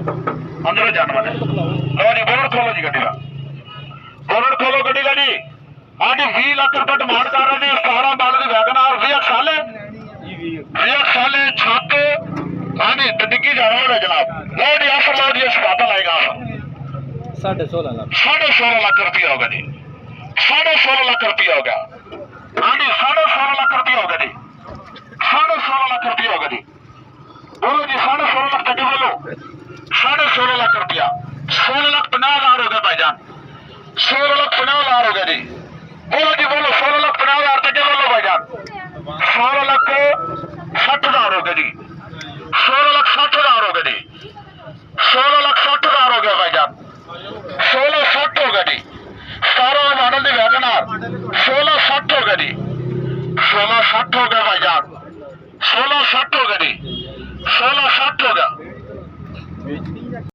अंदर जाने वाले लो जी बोनट खोलो जी गड्डी का बोनट खोलो गड्डी का जी हाँ जी 20 लाख रुपए डिमांड कर रहे हैं 17 मॉडल की वैगनआर 20 साले छत हाँ जी डिग्गी जाने वाले जनाब लो जी ऑफर लो जी बात लाएगा ऑफर 16.5 लाख रुपया होगा जी 16.5 लाख रुपया होगा हाँ जी 16.5 लाख रुपया होगा जी 16.5 लाख रुपया होगा जी बोलो जी 16.5 लाख तक बोलो 16.5 लाख रुपया 16,50,000 हो गया भाईजान 16,50,000 हो गया जी बोलो जी बोलो 16,50,000 तक बोलो भाईजान 16,60,000 हो गया जी 16,60,000 हो गया जी 16,60,000 हो गया भाईजान 16,60 हो गया जी 17 मॉडल की वैगनआर 16,60 हो गया जी 16,60 हो गया भाईजान 16,60 हो गया जी 16,60 हो गया